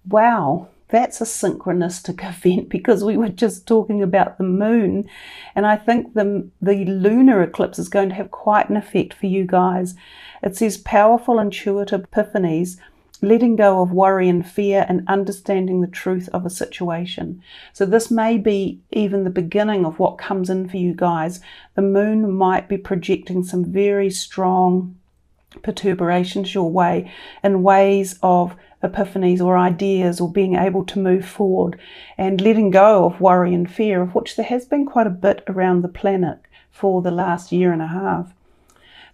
wow, that's a synchronistic event, because we were just talking about the moon, and I think the lunar eclipse is going to have quite an effect for you guys. It says powerful intuitive epiphanies, letting go of worry and fear, and understanding the truth of a situation. So this may be even the beginning of what comes in for you guys. The moon might be projecting some very strong perturbations your way in ways of epiphanies or ideas, or being able to move forward and letting go of worry and fear, of which there has been quite a bit around the planet for the last year and a half.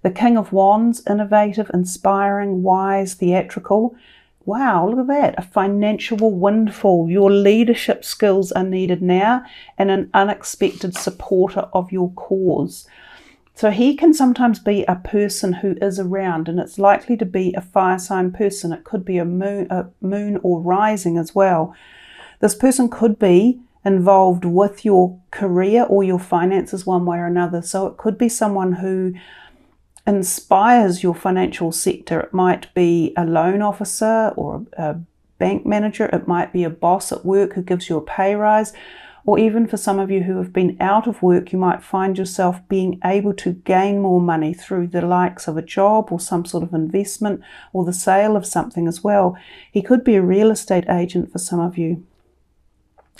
The King of Wands, innovative, inspiring, wise, theatrical. Wow, look at that. A financial windfall. Your leadership skills are needed now, and an unexpected supporter of your cause. So he can sometimes be a person who is around, and it's likely to be a fire sign person. It could be a moon or rising as well. This person could be involved with your career or your finances one way or another. So it could be someone who inspires your financial sector. It might be a loan officer or a bank manager. It might be a boss at work who gives you a pay rise. Or even for some of you who have been out of work, you might find yourself being able to gain more money through the likes of a job or some sort of investment, or the sale of something as well. He could be a real estate agent for some of you.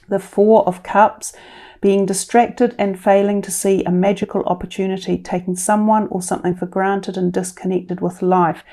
The Four of Cups, being distracted and failing to see a magical opportunity, taking someone or something for granted and disconnected with life.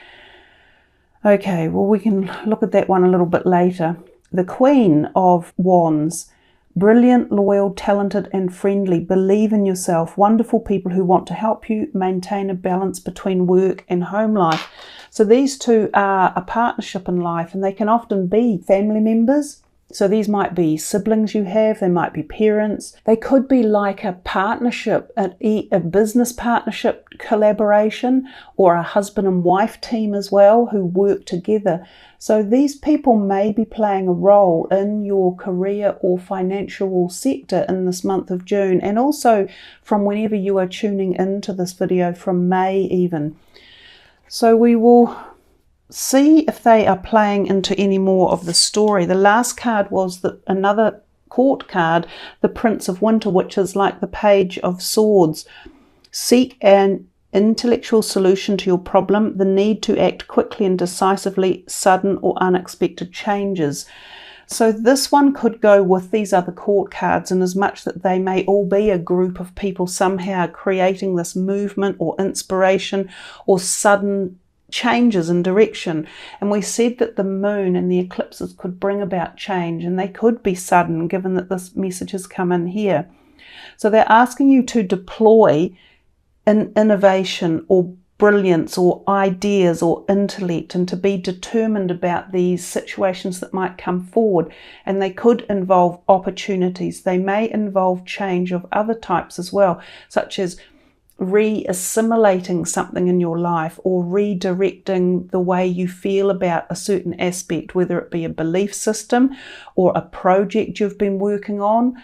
Okay, well, we can look at that one a little bit later. The Queen of Wands, brilliant, loyal, talented and friendly. Believe in yourself. Wonderful people who want to help you maintain a balance between work and home life. So these two are a partnership in life, and they can often be family members. So these might be siblings you have, they might be parents. They could be like a partnership, a business partnership collaboration, or a husband and wife team as well who work together. So these people may be playing a role in your career or financial sector in this month of June, and also from whenever you are tuning into this video, from May even. So we will see if they are playing into any more of the story. The last card was another court card, the Prince of Winter, which is like the Page of Swords. Seek an intellectual solution to your problem, the need to act quickly and decisively, sudden or unexpected changes. So this one could go with these other court cards, in as much that they may all be a group of people somehow creating this movement or inspiration or sudden changes in direction. And we said that the moon and the eclipses could bring about change, and they could be sudden, given that this message has come in here. So they're asking you to deploy an innovation or brilliance or ideas or intellect, and to be determined about these situations that might come forward. And they could involve opportunities. They may involve change of other types as well, such as re-assimilating something in your life, or redirecting the way you feel about a certain aspect, whether it be a belief system or a project you've been working on,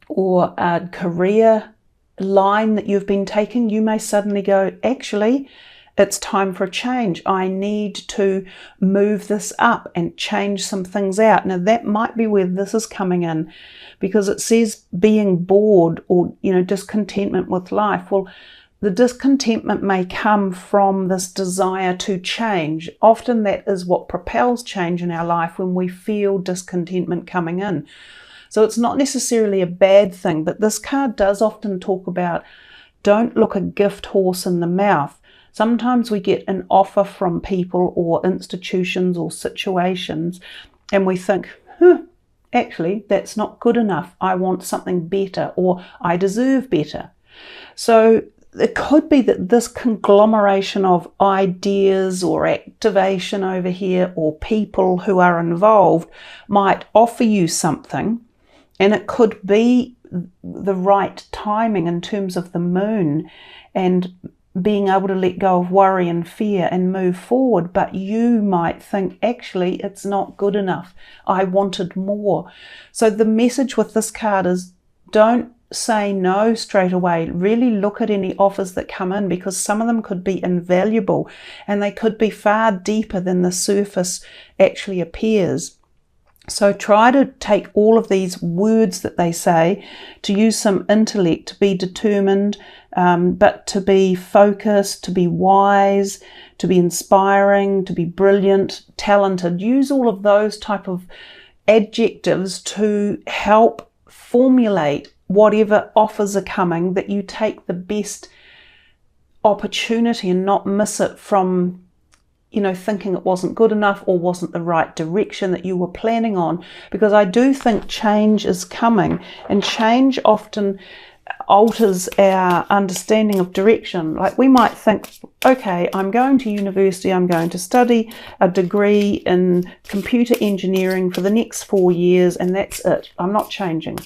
or a career line that you've been taking. You may suddenly go, actually, it's time for a change. I need to move this up and change some things out. Now that might be where this is coming in, because it says being bored or, discontentment with life. Well, the discontentment may come from this desire to change. Often that is what propels change in our life, when we feel discontentment coming in. So it's not necessarily a bad thing, but this card does often talk about, don't look a gift horse in the mouth. Sometimes we get an offer from people or institutions or situations, and we think, actually, that's not good enough. I want something better, or I deserve better. So it could be that this conglomeration of ideas or activation over here, or people who are involved, might offer you something, and it could be the right timing in terms of the moon and being able to let go of worry and fear and move forward. But you might think, actually, it's not good enough. I wanted more. So the message with this card is, don't say no straight away. Really look at any offers that come in, because some of them could be invaluable, and they could be far deeper than the surface actually appears. So try to take all of these words that they say, to use some intellect, to be determined, but to be focused, to be wise, to be inspiring, to be brilliant, talented. Use all of those type of adjectives to help formulate whatever offers are coming, that you take the best opportunity and not miss it from, you know, thinking it wasn't good enough or wasn't the right direction that you were planning on. Because I do think change is coming, and change often alters our understanding of direction. Like, we might think, okay, I'm going to university, I'm going to study a degree in computer engineering for the next 4 years, and that's it, I'm not changing.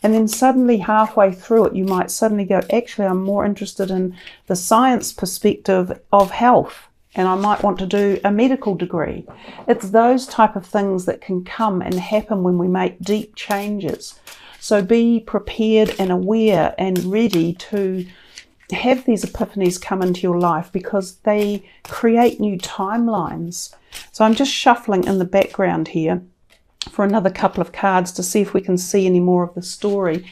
And then suddenly halfway through it, you might suddenly go, actually, I'm more interested in the science perspective of health, and I might want to do a medical degree. It's those type of things that can come and happen when we make deep changes. So be prepared and aware and ready to have these epiphanies come into your life, because they create new timelines. So I'm just shuffling in the background here for another couple of cards to see if we can see any more of the story.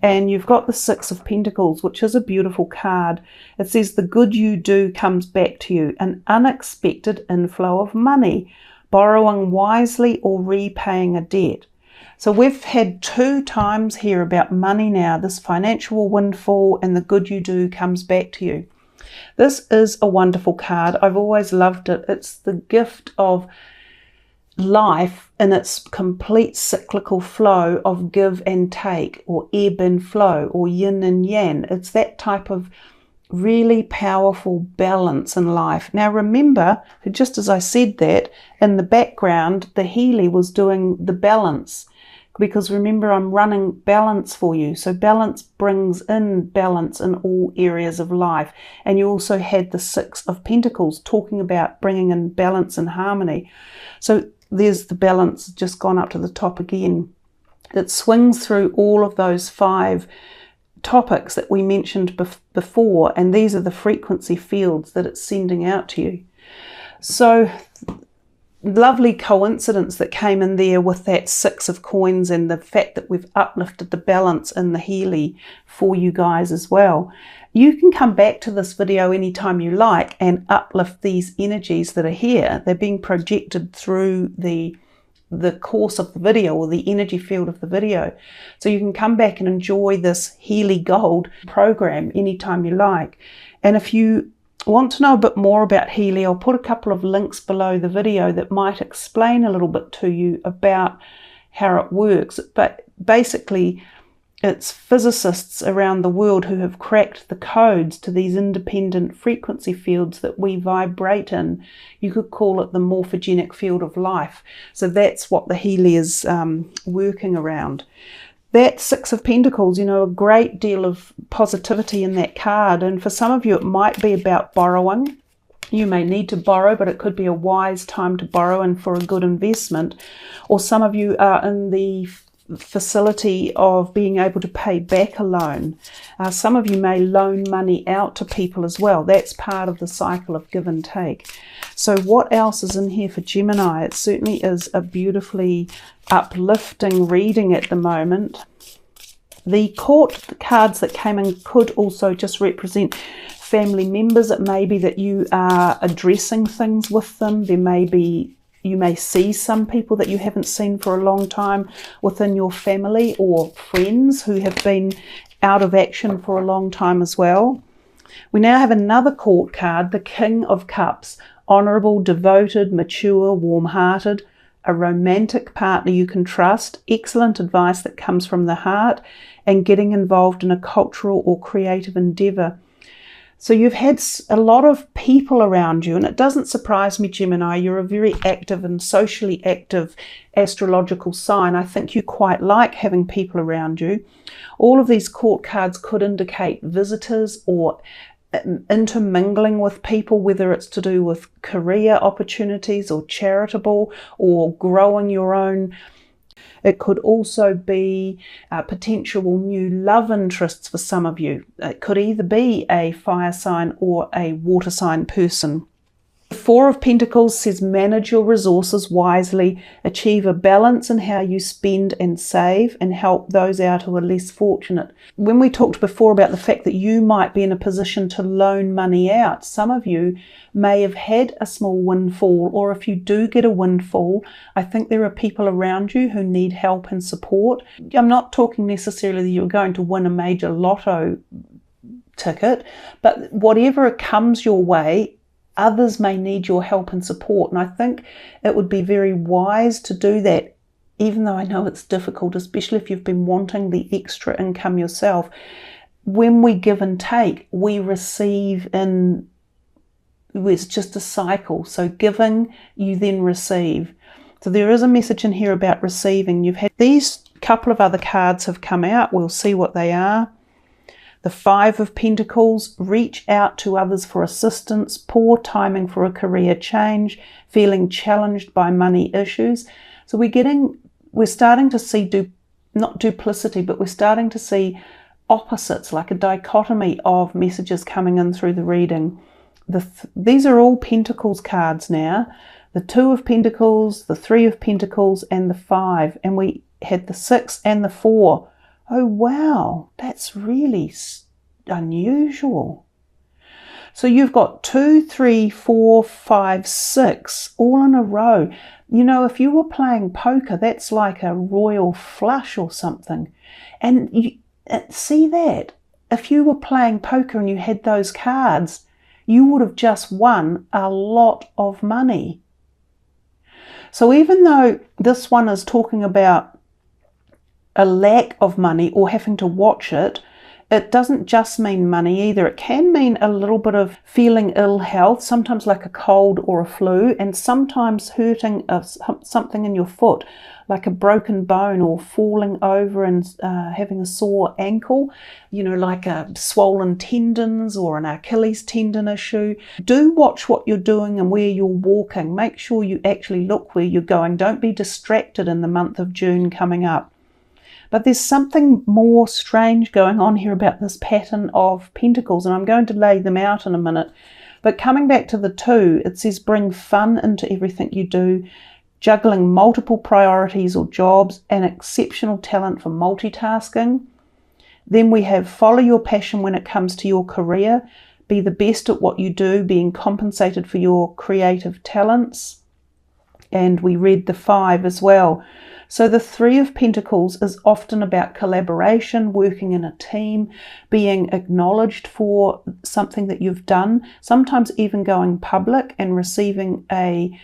And you've got the Six of Pentacles, which is a beautiful card. It says the good you do comes back to you, an unexpected inflow of money, borrowing wisely or repaying a debt. So we've had 2 times here about money now, this financial windfall and the good you do comes back to you. This is a wonderful card. I've always loved it. It's the gift of life in its complete cyclical flow of give and take, or ebb and flow, or yin and yang. It's that type of really powerful balance in life. Now remember, just as I said that, in the background the Healy was doing the balance, because remember, I'm running balance for you. So balance brings in balance in all areas of life. And you also had the Six of Pentacles talking about bringing in balance and harmony. So there's the balance just gone up to the top again. It swings through all of those 5 topics that we mentioned before, and these are the frequency fields that it's sending out to you. So lovely coincidence that came in there with that 6 of coins, and the fact that we've uplifted the balance in the Healy for you guys as well. You can come back to this video anytime you like and uplift these energies that are here. They're being projected through the course of the video, or the energy field of the video. So you can come back and enjoy this Healy Gold program anytime you like. And if you want to know a bit more about Healy, I'll put a couple of links below the video that might explain a little bit to you about how it works. But basically, it's physicists around the world who have cracked the codes to these independent frequency fields that we vibrate in. You could call it the morphogenic field of life. So that's what the Healy is working around. That Six of Pentacles, you know, a great deal of positivity in that card. And for some of you, it might be about borrowing. You may need to borrow, but it could be a wise time to borrow and for a good investment. Or some of you are in the facility of being able to pay back a loan. Some of you may loan money out to people as well. That's part of the cycle of give and take. So what else is in here for Gemini? It certainly is a beautifully uplifting reading at the moment. The court cards that came in could also just represent family members. It may be that you are addressing things with them. There may be, you may see some people that you haven't seen for a long time within your family, or friends who have been out of action for a long time as well. We now have another court card, the King of Cups. Honourable, devoted, mature, warm-hearted, a romantic partner you can trust, excellent advice that comes from the heart, and getting involved in a cultural or creative endeavour. So you've had a lot of people around you, and it doesn't surprise me, Gemini, you're a very active and socially active astrological sign. I think you quite like having people around you. All of these court cards could indicate visitors or intermingling with people, whether it's to do with career opportunities or charitable or growing your own. It could also be potential new love interests for some of you. It could either be a fire sign or a water sign person. Four of Pentacles says manage your resources wisely, achieve a balance in how you spend and save, and help those out who are less fortunate. When we talked before about the fact that you might be in a position to loan money out, some of you may have had a small windfall, or if you do get a windfall, I think there are people around you who need help and support. I'm not talking necessarily that you're going to win a major lotto ticket, but whatever comes your way, others may need your help and support, and I think it would be very wise to do that, even though I know it's difficult, especially if you've been wanting the extra income yourself. When we give and take, we receive in, it's just a cycle. So giving, you then receive. So there is a message in here about receiving. You've had these couple of other cards have come out. We'll see what they are. The Five of Pentacles, reach out to others for assistance, poor timing for a career change, feeling challenged by money issues. So we're starting to see, not duplicity, but we're starting to see opposites, like a dichotomy of messages coming in through the reading. These are all Pentacles cards now. The Two of Pentacles, the Three of Pentacles, and the Five. And we had the Six and the Four. Oh, wow, that's really unusual. So you've got 2, 3, 4, 5, 6 all in a row. You know, if you were playing poker, that's like a royal flush or something. And you see that? If you were playing poker and you had those cards, you would have just won a lot of money. So even though this one is talking about a lack of money or having to watch it, it doesn't just mean money either. It can mean a little bit of feeling ill health, sometimes like a cold or a flu, and sometimes hurting something in your foot, like a broken bone, or falling over and having a sore ankle, you know, like a swollen tendons or an Achilles tendon issue. Do watch what you're doing and where you're walking. Make sure you actually look where you're going. Don't be distracted in the month of June coming up. But there's something more strange going on here about this pattern of Pentacles, and I'm going to lay them out in a minute. But coming back to the Two, it says bring fun into everything you do, juggling multiple priorities or jobs, and exceptional talent for multitasking. Then we have follow your passion when it comes to your career, be the best at what you do, being compensated for your creative talents. And we read the Five as well. So the Three of Pentacles is often about collaboration, working in a team, being acknowledged for something that you've done, sometimes even going public and receiving an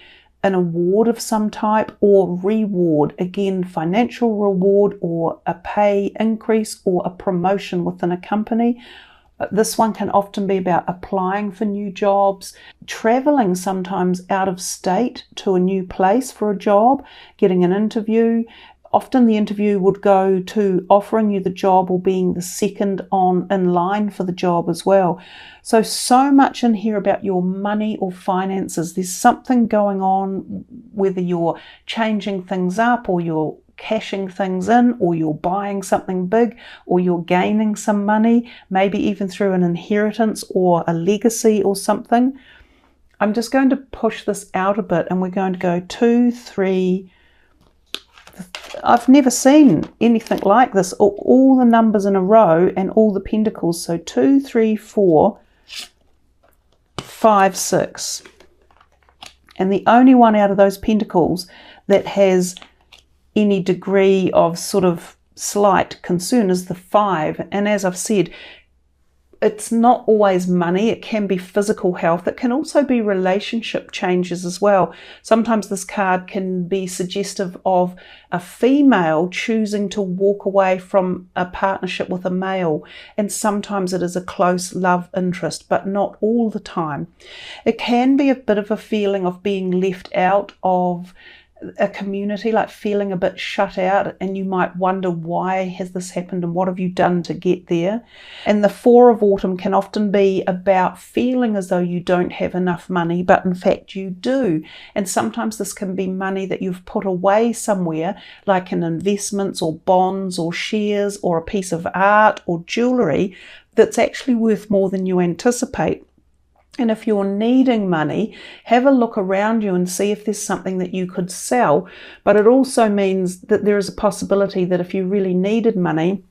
award of some type, or reward, again, financial reward or a pay increase or a promotion within a company. This one can often be about applying for new jobs, traveling sometimes out of state to a new place for a job, getting an interview. Often the interview would go to offering you the job or being the second in line for the job as well. So much in here about your money or finances. There's something going on, whether you're changing things up or you're cashing things in, or you're buying something big, or you're gaining some money, maybe even through an inheritance or a legacy or something. I'm just going to push this out a bit, and we're going to go 2, 3. I've never seen anything like this. All the numbers in a row and all the pentacles. So 2, 3, 4, 5, 6. And the only one out of those pentacles that has any degree of sort of slight concern is the Five. And as I've said, it's not always money. It can be physical health. It can also be relationship changes as well. Sometimes this card can be suggestive of a female choosing to walk away from a partnership with a male. And sometimes it is a close love interest, but not all the time. It can be a bit of a feeling of being left out of a community, like feeling a bit shut out, and you might wonder, why has this happened and what have you done to get there? And the Four of Autumn can often be about feeling as though you don't have enough money, but in fact you do. And sometimes this can be money that you've put away somewhere, like in investments or bonds or shares or a piece of art or jewelry, that's actually worth more than you anticipate. And if you're needing money, have a look around you and see if there's something that you could sell. But it also means that there is a possibility that if you really needed money,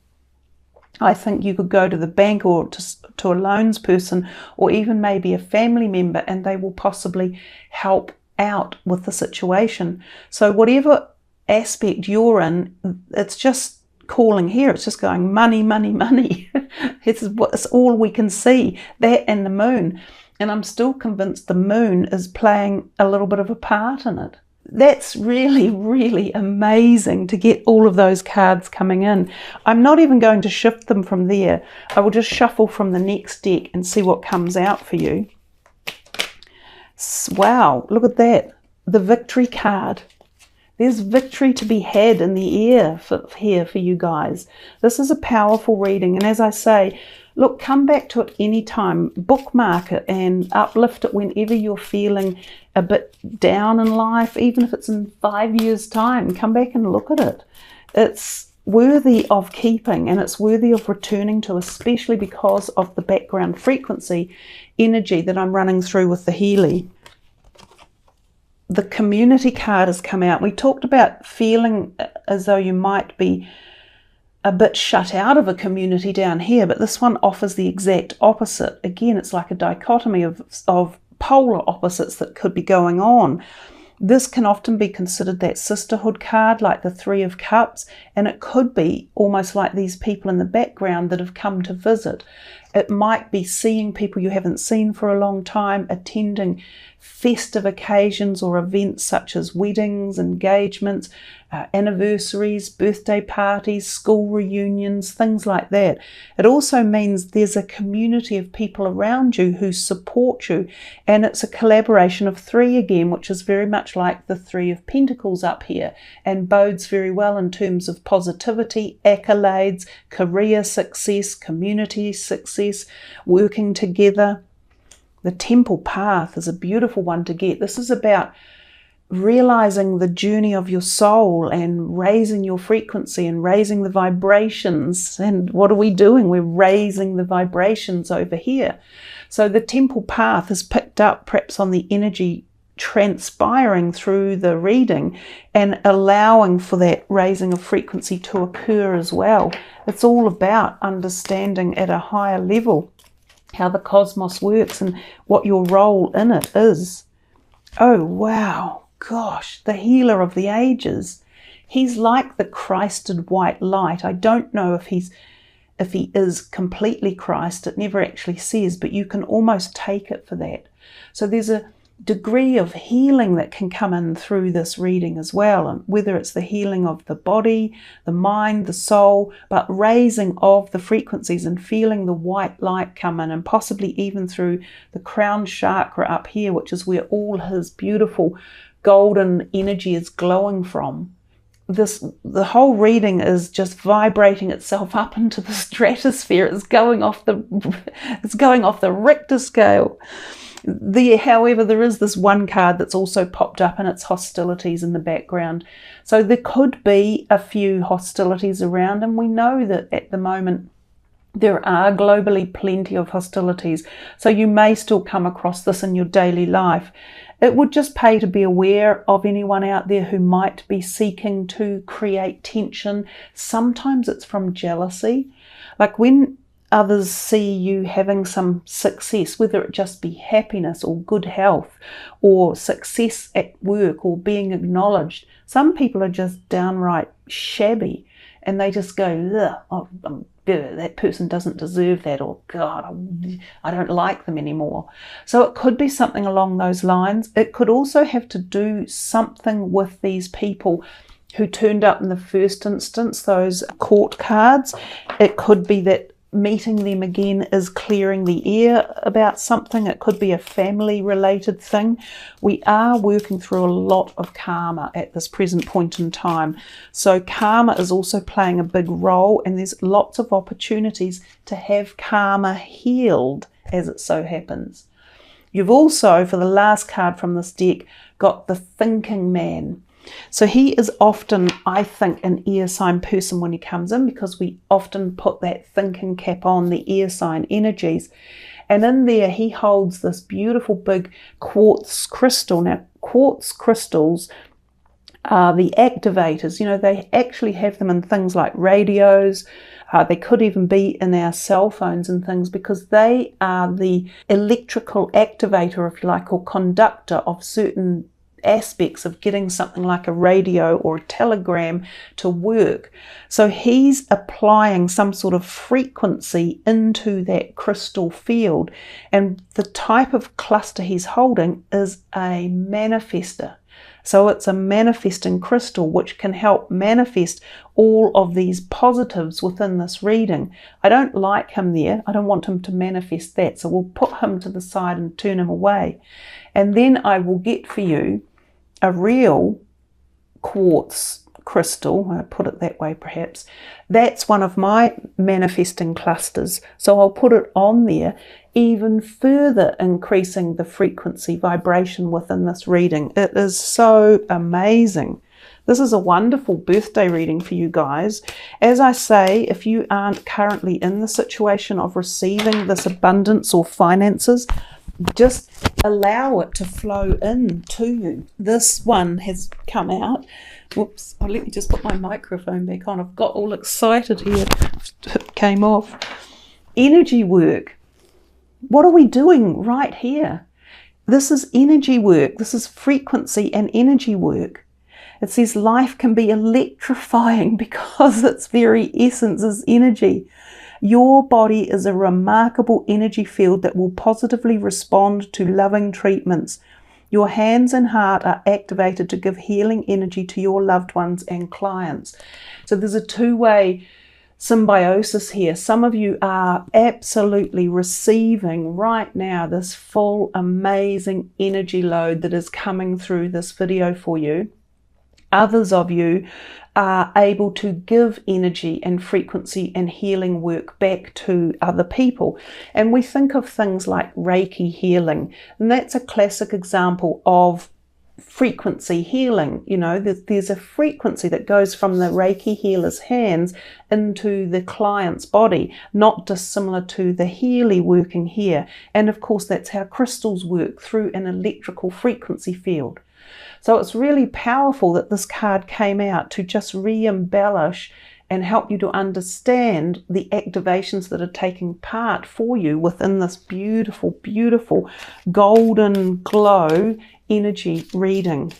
I think you could go to the bank or to a loans person, or even maybe a family member, and they will possibly help out with the situation. So whatever aspect you're in, it's just calling here. It's just going money, money, money. It's all we can see, that and the moon. And I'm still convinced the moon is playing a little bit of a part in it. That's really, really amazing to get all of those cards coming in. I'm not even going to shift them from there. I will just shuffle from the next deck and see what comes out for you. Wow, look at that. The victory card. There's victory to be had in the air here for you guys. This is a powerful reading. And as I say, look, come back to it anytime. Bookmark it and uplift it whenever you're feeling a bit down in life, even if it's in 5 years' time. Come back and look at it. It's worthy of keeping, and it's worthy of returning to, especially because of the background frequency energy that I'm running through with the Healy. The community card has come out. We talked about feeling as though you might be a bit shut out of a community down here, but this one offers the exact opposite. Again, it's like a dichotomy of polar opposites that could be going on. This can often be considered that sisterhood card, like the Three of Cups, and it could be almost like these people in the background that have come to visit. It might be seeing people you haven't seen for a long time, attending festive occasions or events such as weddings, engagements, anniversaries, birthday parties, school reunions, things like that. It also means there's a community of people around you who support you, and it's a collaboration of three again, which is very much like the Three of Pentacles up here, and bodes very well in terms of positivity, accolades, career success, community success, working together. The Temple Path is a beautiful one to get. This is about realizing the journey of your soul and raising your frequency and raising the vibrations. And what are we doing? We're raising the vibrations over here. So the Temple Path is picked up perhaps on the energy transpiring through the reading and allowing for that raising of frequency to occur as well. It's all about understanding at a higher level how the cosmos works and what your role in it is. Oh, wow. Gosh, the healer of the ages. He's like the Christed white light. I don't know if he is completely Christ. It never actually says, but you can almost take it for that. So there's a degree of healing that can come in through this reading as well, and whether it's the healing of the body, the mind, the soul, but raising of the frequencies and feeling the white light come in, and possibly even through the crown chakra up here, which is where all his beautiful golden energy is glowing from. The whole reading is just vibrating itself up into the stratosphere. It's going off the Richter scale. However, there is this one card that's also popped up, and it's hostilities in the background. So there could be a few hostilities around, and we know that at the moment there are globally plenty of hostilities. So you may still come across this in your daily life. It would just pay to be aware of anyone out there who might be seeking to create tension. Sometimes it's from jealousy. Like when others see you having some success, whether it just be happiness or good health or success at work or being acknowledged, some people are just downright shabby and they just go, oh, that person doesn't deserve that, or God, I don't like them anymore. So it could be something along those lines. It could also have to do something with these people who turned up in the first instance, those court cards. It could be that meeting them again is clearing the air about something. It could be a family related thing. We are working through a lot of karma at this present point in time. So karma is also playing a big role, and there's lots of opportunities to have karma healed as it so happens. You've also, for the last card from this deck, got the thinking man. So he is often, I think, an air sign person when he comes in, because we often put that thinking cap on, the air sign energies. And in there he holds this beautiful big quartz crystal. Now quartz crystals are the activators. You know, they actually have them in things like radios. They could even be in our cell phones and things, because they are the electrical activator, if you like, or conductor of certain aspects of getting something like a radio or a telegram to work. So he's applying some sort of frequency into that crystal field, and the type of cluster he's holding is a manifester. So it's a manifesting crystal which can help manifest all of these positives within this reading. I don't like him there. I don't want him to manifest that. So we'll put him to the side and turn him away. And then I will get for you a real quartz crystal. I put it that way perhaps. That's one of my manifesting clusters. So I'll put it on there, even further increasing the frequency vibration within this reading. It is so amazing. This is a wonderful birthday reading for you guys. As I say, if you aren't currently in the situation of receiving this abundance or finances, just allow it to flow in to you. This one has come out. Whoops, let me just put my microphone back on. I've got all excited here. It came off. Energy work. What are we doing right here? This is energy work. This is frequency and energy work. It says life can be electrifying because its very essence is energy. Your body is a remarkable energy field that will positively respond to loving treatments. Your hands and heart are activated to give healing energy to your loved ones and clients. So there's a two-way symbiosis here. Some of you are absolutely receiving right now this full, amazing energy load that is coming through this video for you. Others of you are able to give energy and frequency and healing work back to other people. And we think of things like Reiki healing, and that's a classic example of frequency healing. You know, there's a frequency that goes from the Reiki healer's hands into the client's body, not dissimilar to the Healy working here. And of course, that's how crystals work, through an electrical frequency field. So it's really powerful that this card came out to just re-embellish and help you to understand the activations that are taking part for you within this beautiful, beautiful golden glow energy reading.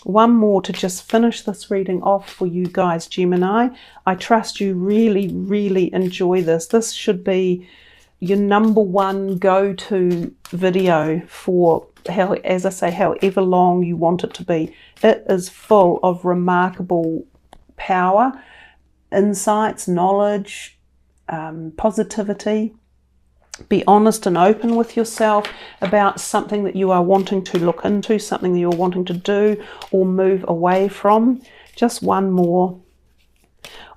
One more to just finish this reading off for you guys, Gemini. I trust you really, really enjoy this. This should be your number one go-to video for, how, as I say, however long you want it to be. It is full of remarkable power, insights, knowledge, positivity. Be honest and open with yourself about something that you are wanting to look into, something that you're wanting to do or move away from. Just one more.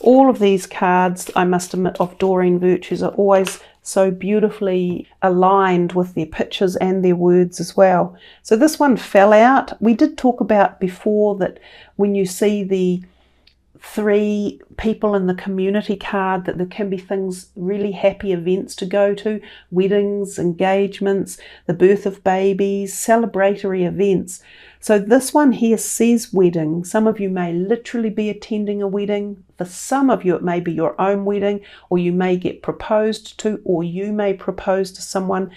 All of these cards, I must admit, of Doreen Virtues are always so beautifully aligned with their pictures and their words as well. So this one fell out. We did talk about before that when you see the 3 people in the community card, that there can be things, really happy events to go to, weddings, engagements, the birth of babies, celebratory events. So this one here says wedding. Some of you may literally be attending a wedding. For some of you, it may be your own wedding, or you may get proposed to, or you may propose to someone.